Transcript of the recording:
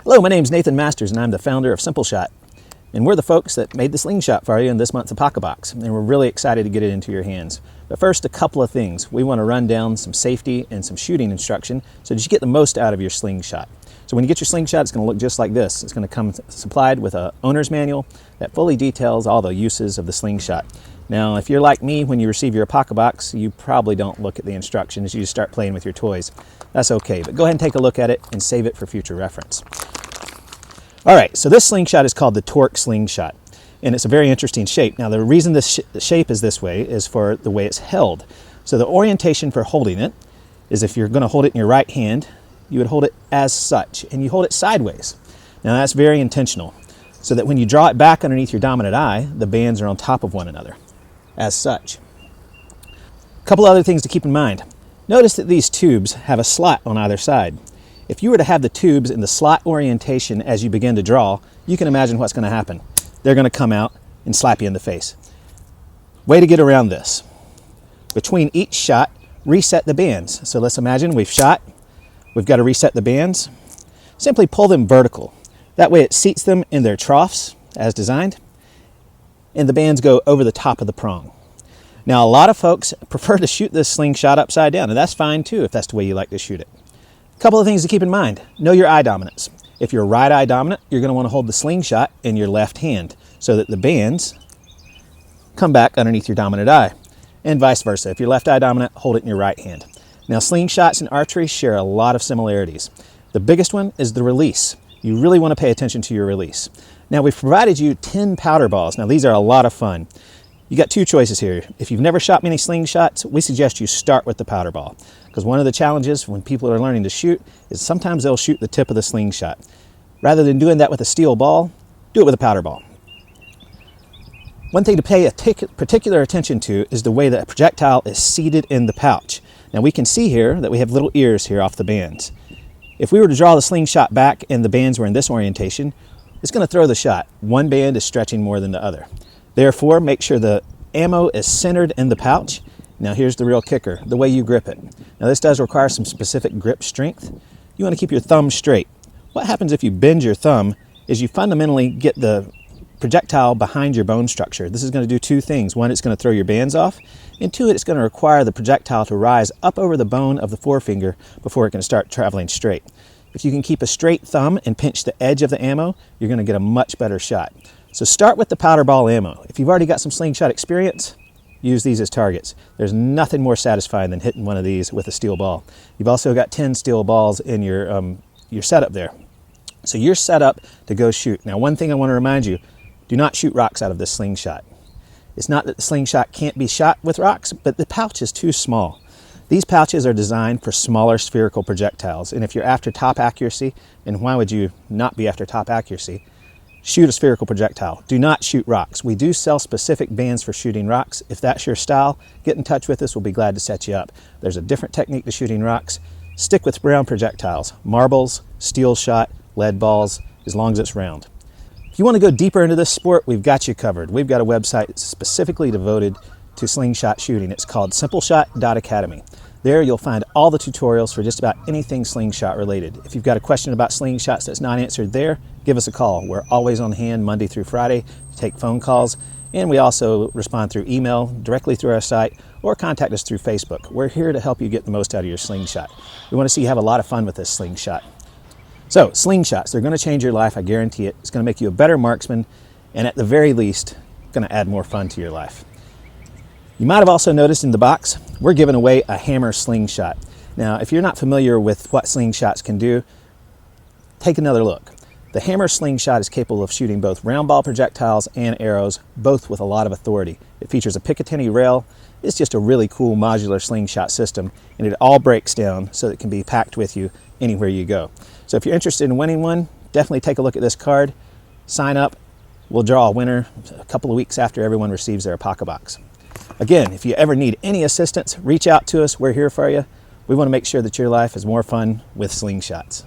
Hello, my name's Nathan Masters and I'm the founder of Slingshot. And we're the folks that made the Slingshot for you in this month's Apocabox. And we're really excited to get it into your hands. But first, a couple of things. We want to run down some safety and some shooting instruction so that you get the most out of your Slingshot. So when you get your Slingshot, it's going to look just like this. It's going to come supplied with an owner's manual that fully details all the uses of the Slingshot. Now, if you're like me, when you receive your Apocabox, you probably don't look at the instructions. You just start playing with your toys. That's okay, but go ahead and take a look at it and save it for future reference. All right, so this Slingshot is called the Torque Slingshot, and it's a very interesting shape. Now, the reason this shape is this way is for the way it's held. So the orientation for holding it is, if you're going to hold it in your right hand, you would hold it as such, and you hold it sideways. Now, that's very intentional, so that when you draw it back underneath your dominant eye, the bands are on top of one another, as such. A couple other things to keep in mind. Notice that these tubes have a slot on either side. If you were to have the tubes in the slot orientation as you begin to draw, you can imagine what's going to happen. They're going to come out and slap you in the face. Way to get around this. Between each shot, reset the bands. So let's imagine we've shot. We've got to reset the bands. Simply pull them vertical. That way it seats them in their troughs as designed, and the bands go over the top of the prong. Now, a lot of folks prefer to shoot this Slingshot upside down, and that's fine too if that's the way you like to shoot it. A couple of things to keep in mind. Know your eye dominance. If you're right eye dominant, you're going to want to hold the Slingshot in your left hand so that the bands come back underneath your dominant eye, and vice versa. If you're left eye dominant, hold it in your right hand. Now, Slingshots and archery share a lot of similarities. The biggest one is the release. You really want to pay attention to your release. Now, we've provided you 10 powder balls. Now, these are a lot of fun. You got two choices here. If you've never shot many Slingshots, we suggest you start with the powder ball, because one of the challenges when people are learning to shoot is sometimes they'll shoot the tip of the Slingshot. Rather than doing that with a steel ball, do it with a powder ball. One thing to pay particular attention to is the way that a projectile is seated in the pouch. Now, we can see here that we have little ears here off the bands. If we were to draw the Slingshot back and the bands were in this orientation, it's going to throw the shot. One band is stretching more than the other. Therefore, make sure the ammo is centered in the pouch. Now, here's the real kicker, the way you grip it. Now, this does require some specific grip strength. You want to keep your thumb straight. What happens if you bend your thumb is you fundamentally get the projectile behind your bone structure. This is going to do two things. One, it's going to throw your bands off, and two, it's going to require the projectile to rise up over the bone of the forefinger before it can start traveling straight. If you can keep a straight thumb and pinch the edge of the ammo, you're going to get a much better shot. So start with the powder ball ammo. If you've already got some Slingshot experience, use these as targets. There's nothing more satisfying than hitting one of these with a steel ball. You've also got 10 steel balls in your setup there. So you're set up to go shoot. Now, one thing I want to remind you, do not shoot rocks out of this Slingshot. It's not that the Slingshot can't be shot with rocks, but the pouch is too small. These pouches are designed for smaller spherical projectiles, and if you're after top accuracy, and why would you not be after top accuracy, shoot a spherical projectile. Do not shoot rocks. We do sell specific bands for shooting rocks. If that's your style, get in touch with us. We'll be glad to set you up. There's a different technique to shooting rocks. Stick with round projectiles, marbles, steel shot, lead balls, as long as it's round. If you want to go deeper into this sport, we've got you covered. We've got a website specifically devoted to Slingshot shooting. It's called simpleshot.academy. There you'll find all the tutorials for just about anything Slingshot related. If you've got a question about Slingshots that's not answered there, give us a call. We're always on hand Monday through Friday to take phone calls, and we also respond through email, directly through our site, or contact us through Facebook. We're here to help you get the most out of your Slingshot. We want to see you have a lot of fun with this Slingshot. So, Slingshots, they're going to change your life, I guarantee it. It's going to make you a better marksman, and at the very least, going to add more fun to your life. You might have also noticed in the box, we're giving away a hammer Slingshot. Now, if you're not familiar with what Slingshots can do, take another look. The hammer Slingshot is capable of shooting both round ball projectiles and arrows, both with a lot of authority. It features a Picatinny rail. It's just a really cool modular Slingshot system, and it all breaks down so that it can be packed with you anywhere you go. So if you're interested in winning one, definitely take a look at this card, sign up. We'll draw a winner a couple of weeks after everyone receives their Apocabox. Again, if you ever need any assistance, reach out to us. We're here for you. We want to make sure that your life is more fun with Slingshots.